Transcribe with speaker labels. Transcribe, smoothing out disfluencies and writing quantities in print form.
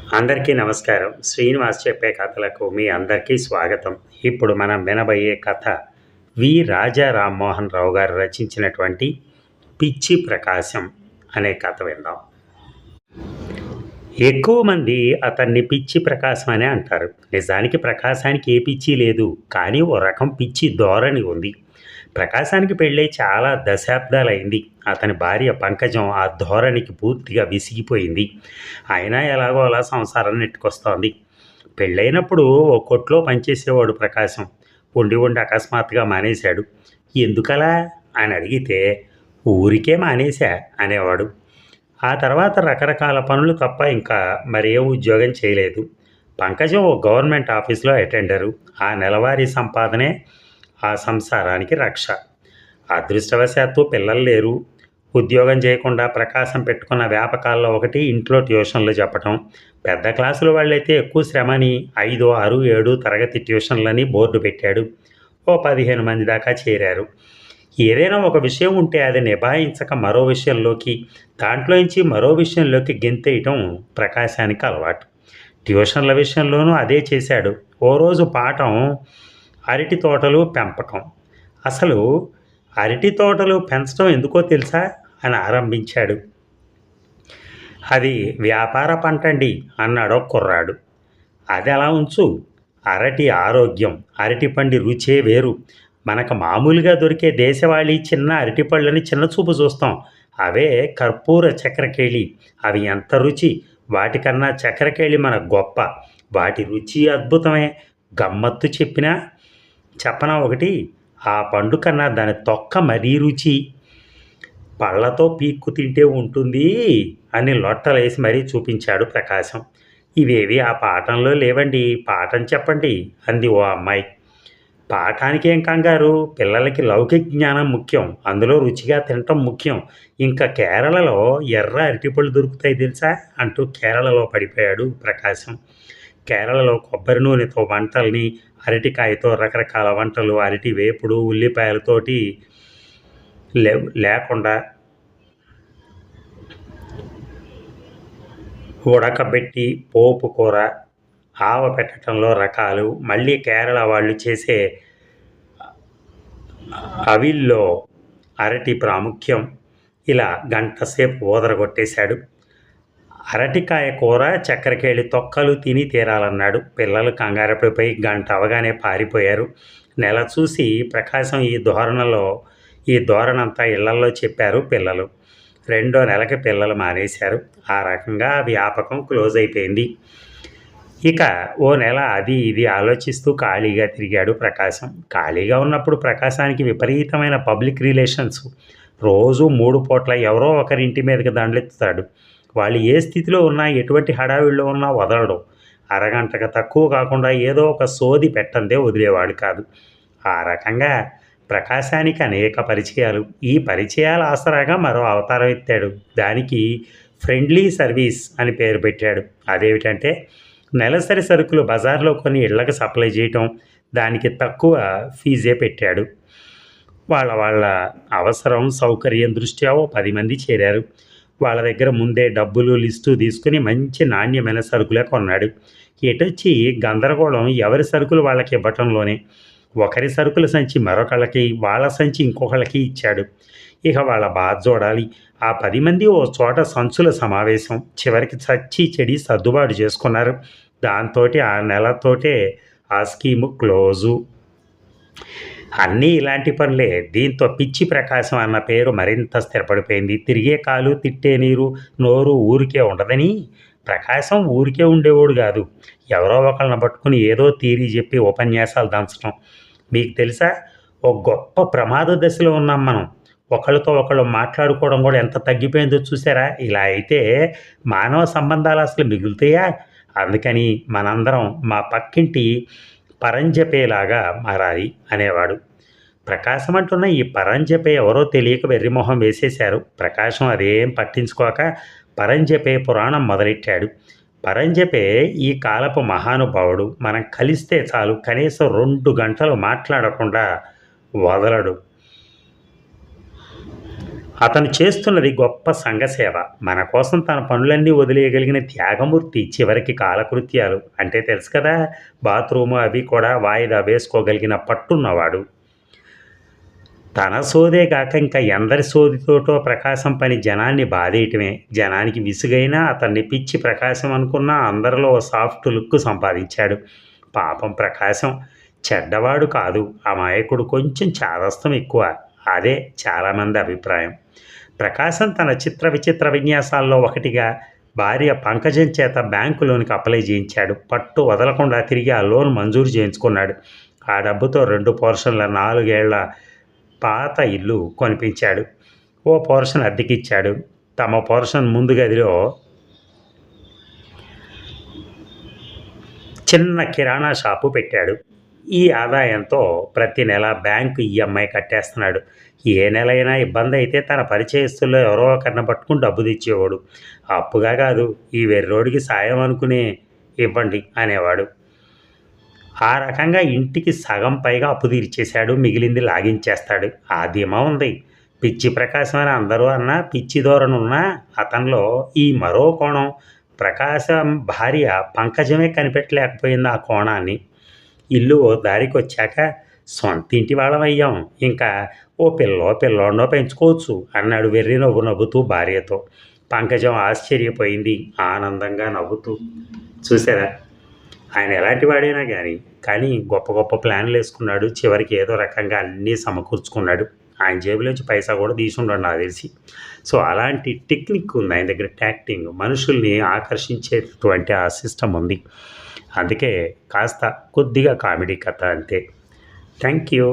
Speaker 1: అందరికీ నమస్కారం. శ్రీనివాస్ చెప్పే కథలకు మీ అందరికీ స్వాగతం. ఇప్పుడు మనం వినబోయే కథ రాజా రామ్మోహన్ రావు గారు రచించినటువంటి 'పిచ్చి ప్రకాశం' అనే కథ విందాం. ఎక్కువ మంది అతన్ని పిచ్చి ప్రకాశం అనే అంటారు. నిజానికి ప్రకాశానికి ఏ పిచ్చి లేదు. కానీ ఓ రకం పిచ్చి ధోరణి ఉంది. ప్రకాశానికి పెళ్ళై చాలా దశాబ్దాలైంది. అతని భార్య పంకజం ఆ ధోరణికి పూర్తిగా విసిగిపోయింది. అయినా ఎలాగో అలా సంసారం నెట్టుకొస్తోంది. పెళ్ళైనప్పుడు ఓ కొట్లో పనిచేసేవాడు ప్రకాశం. ఉండి ఉండి అకస్మాత్తుగా మానేశాడు. ఎందుకలా అని అడిగితే ఊరికే మానేశా అనేవాడు. ఆ తర్వాత రకరకాల పనులు తప్ప ఇంకా మరే ఉద్యోగం చేయలేదు. పంకజం ఓ గవర్నమెంట్ ఆఫీస్లో అటెండరు. ఆ నెలవారీ సంపాదనే ఆ సంసారానికి రక్ష. అదృష్టవశాత్తు పిల్లలు లేరు. ఉద్యోగం చేయకుండా ప్రకాశం పెట్టుకున్న వ్యాపకాల్లో ఒకటి ఇంట్లో ట్యూషన్లు చెప్పటం. పెద్ద క్లాసుల వాళ్ళైతే ఎక్కువ శ్రమని 5, 6, 7 తరగతి ట్యూషన్లని బోర్డు పెట్టాడు. ఓ 15 మంది దాకా చేరారు. ఏదైనా ఒక విషయం ఉంటే అది నిభాయించక మరో విషయంలోకి, దాంట్లోంచి మరో విషయంలోకి గెంతేయటం ప్రకాశానికి అలవాటు. ట్యూషన్ల విషయంలోనూ అదే చేశాడు. ఓ రోజు పాఠం అరటి తోటలు పెంపకం. అసలు అరటి తోటలు పెంచడం ఎందుకో తెలుసా అని ఆరంభించాడు. అది వ్యాపార పంటండి అన్నాడో కుర్రాడు. అది అలా ఉంచు. అరటి ఆరోగ్యం, అరటిపండి రుచే వేరు. మనకు మామూలుగా దొరికే దేశవాళీ చిన్న అరటిపళ్ళని చిన్న చూపు చూస్తాం. అవే కర్పూర చక్కెరకేళి. అవి ఎంత రుచి! వాటికన్నా చక్కెరకేళి మన గొప్ప. వాటి రుచి అద్భుతమే. గమ్మత్తు చెప్పనా ఒకటి? ఆ పండు కన్నా దాని తొక్క మరీ రుచి. పళ్ళతో పీక్కు తింటే ఉంటుంది అని లొట్టలేసి మరీ చూపించాడు ప్రకాశం. ఇవేవి ఆ పాఠంలో లేవండి, పాఠం చెప్పండి అంది ఓ అమ్మాయి. పాఠానికి ఏం కంగారు, పిల్లలకి లౌకిక జ్ఞానం ముఖ్యం, అందులో రుచిగా తినటం ముఖ్యం. ఇంకా కేరళలో ఎర్ర అరటిపళ్ళు దొరుకుతాయి తెలుసా అంటూ కేరళలో పడిపోయాడు ప్రకాశం. కేరళలో కొబ్బరి నూనెతో వంటల్ని, అరటికాయతో రకరకాల వంటలు, అరటి వేపుడు, ఉల్లిపాయలతోటి లేకుండా ఉడకబెట్టి పోపు కూర, ఆవ పెట్టడంలో రకాలు, మళ్ళీ కేరళ వాళ్ళు చేసే అవిల్లో అరటి ప్రాముఖ్యం. ఇలా గంటసేపు ఊదరగొట్టేశాడు. అరటికాయ కూర, చక్కెరకేళి తొక్కలు తిని తీరాలన్నాడు. పిల్లలు కంగారపడిపోయి గంట అవగానే పారిపోయారు. నెల చూసి ప్రకాశం ఈ ధోరణంతా ఇళ్లల్లో చెప్పారు పిల్లలు. 2వ నెలకి పిల్లలు మానేశారు. ఆ రకంగా వ్యాపకం క్లోజ్ అయిపోయింది. ఇక ఓ నెల అది ఇది ఆలోచిస్తూ ఖాళీగా తిరిగాడు ప్రకాశం. ఖాళీగా ఉన్నప్పుడు ప్రకాశానికి విపరీతమైన పబ్లిక్ రిలేషన్స్. రోజు 3 పూట్ల ఎవరో ఒకరింటి మీదకి దండెత్తుతాడు. వాళ్ళు ఏ స్థితిలో ఉన్నా, ఎటువంటి హడావిడిలో ఉన్నా వదలడు. అరగంటకు తక్కువ కాకుండా ఏదో ఒక సోది పెట్టందే వదిలేవాడు కాదు. ఆ రకంగా ప్రకాశానికి అనేక పరిచయాలు. ఈ పరిచయాల ఆసరాగా మరో అవతారం ఎత్తాడు. దానికి ఫ్రెండ్లీ సర్వీస్ అని పేరు పెట్టాడు. అదేమిటంటే నెలసరి సరుకులు బజార్లో కొని ఇళ్లకు సప్లై చేయటం. దానికి తక్కువ ఫీజే పెట్టాడు. వాళ్ళ అవసరం సౌకర్యం దృష్ట్యా ఓ 10 మంది చేరారు. వాళ్ళ దగ్గర ముందే డబ్బులు లిస్టు తీసుకుని మంచి నాణ్యమైన సరుకులే కొన్నాడు. ఎటొచ్చి గందరగోళం ఎవరి సరుకులు వాళ్ళకి ఇవ్వటంలోనే. ఒకరి సరుకుల సంచి మరొకళ్ళకి, వాళ్ళ సంచి ఇంకొకళ్ళకి ఇచ్చాడు. ఇక వాళ్ళ బాధ చూడాలి. ఆ 10 మంది ఓ చోట సంచుల సమావేశం. చివరికి చచ్చి చెడి సర్దుబాటు చేసుకున్నారు. దాంతోటి ఆ నెలతోటే ఆ స్కీము క్లోజు. అన్నీ ఇలాంటి పనులే. దీంతో పిచ్చి ప్రకాశం అన్న పేరు మరింత స్థిరపడిపోయింది. తిరిగే కాలు, తిట్టే నీరు, నోరు ఊరికే ఉండదని. ప్రకాశం ఊరికే ఉండేవాడు కాదు. ఎవరో ఒకళ్ళని పట్టుకుని ఏదో థియరీ చెప్పి ఉపన్యాసాలు దంచడం. మీకు తెలుసా, ఒక గొప్ప ప్రమాద దశలో ఉన్నాం మనం. ఒకళ్ళతో ఒకళ్ళు మాట్లాడుకోవడం కూడా ఎంత తగ్గిపోయిందో చూసారా? ఇలా అయితే మానవ సంబంధాలు అసలు మిగులుతాయా? అందుకని మనందరం మా పక్కింటి పరంజపేలాగా మారాలి అనేవాడు. ప్రకాశం అంటున్న ఈ పరంజపే ఎవరో తెలియక వెర్రిమొహం వేసేశారు. ప్రకాశం అదేం పట్టించుకోక పరంజపే పురాణం మొదలెట్టాడు. పరంజపే ఈ కాలపు మహానుభావుడు. మనం కలిస్తే చాలు, కనీసం 2 గంటలు మాట్లాడకుండా వదలడు. అతను చేస్తున్నది గొప్ప సంఘసేవ. మన కోసం తన పనులన్నీ వదిలేయగలిగిన త్యాగమూర్తి. చివరికి కాలకృత్యాలు అంటే తెలుసు కదా! బాత్రూము అవి కూడా వాయిదా వేసుకోగలిగిన పట్టున్నవాడు. తన సోదే గాక ఇంకా ఎందరి సోదితోటో ప్రకాశం పని జనాన్ని బాధేయటమే. జనానికి విసుగైనా అతన్ని పిచ్చి ప్రకాశం అనుకున్నా అందరిలో ఓ సాఫ్ట్ లుక్ సంపాదించాడు. పాపం ప్రకాశం చెడ్డవాడు కాదు. అమాయకుడు, కొంచెం చాదస్తం ఎక్కువ. అదే చాలామంది అభిప్రాయం. ప్రకాశం తన చిత్ర విచిత్ర విన్యాసాల్లో ఒకటిగా భార్య పంకజం చేత బ్యాంకు లోన్‌కి అప్లై చేయించాడు. పట్టు వదలకుండా తిరిగి ఆ లోన్ మంజూరు చేయించుకున్నాడు. ఆ డబ్బుతో 2 పోర్షన్ల 4 ఏళ్ల పాత ఇల్లు కొనిపించాడు. ఓ పోర్షన్ అద్దెకిచ్చాడు. తమ పోర్షన్ ముందు గదిలో చిన్న కిరాణా షాపు పెట్టాడు. ఈ ఆదాయంతో ప్రతి నెల బ్యాంకు ఈఎంఐ కట్టేస్తున్నాడు. ఏ నెలైనా ఇబ్బందైతే తన పరిచయస్తుల్లో ఎవరో ఒకరిని పట్టుకుని డబ్బు తెచ్చేవాడు. అప్పుగా కాదు, ఈ వెర్రోడికి సాయం అనుకునే ఇవ్వండి అనేవాడు. ఆ రకంగా ఇంటికి సగం పైగా అప్పు తీర్చేశాడు. మిగిలింది లాగించేస్తాడు. ఆ ధీమా ఉంది. పిచ్చి ప్రకాశం అని అందరూ అన్నా, పిచ్చి ధోరణి ఉన్నా అతనిలో ఈ మరో కోణం. ప్రకాశం భార్య పంకజమే కనిపెట్టలేకపోయింది ఆ కోణాన్ని. ఇల్లు ఓ దారికొచ్చాక సొంతింటి వాళ్ళమయ్యాం. ఇంకా ఓ పిల్లో పిల్లోడినో పెంచుకోవచ్చు అన్నాడు వెర్రి నవ్వు నవ్వుతూ భార్యతో. పంకజం ఆశ్చర్యపోయింది, ఆనందంగా నవ్వుతూ. చూసారా, ఆయన ఎలాంటి వాడైనా కానీ గొప్ప గొప్ప ప్లాన్‌లేసుకున్నాడు. చివరికి ఏదో రకంగా అన్నీ సమకూర్చుకున్నాడు. ఆయన జేబులోంచి పైసా కూడా తీసుండడు నాకు తెలిసి. సో, అలాంటి టెక్నిక్ ఉంది ఆయన దగ్గర, టాక్టింగ్. మనుషుల్ని ఆకర్షించేటటువంటి ఆ సిస్టమ్ ఉంది. అందుకే కాస్త కొద్దిగా కామెడీ కథ అంతే. Thank you.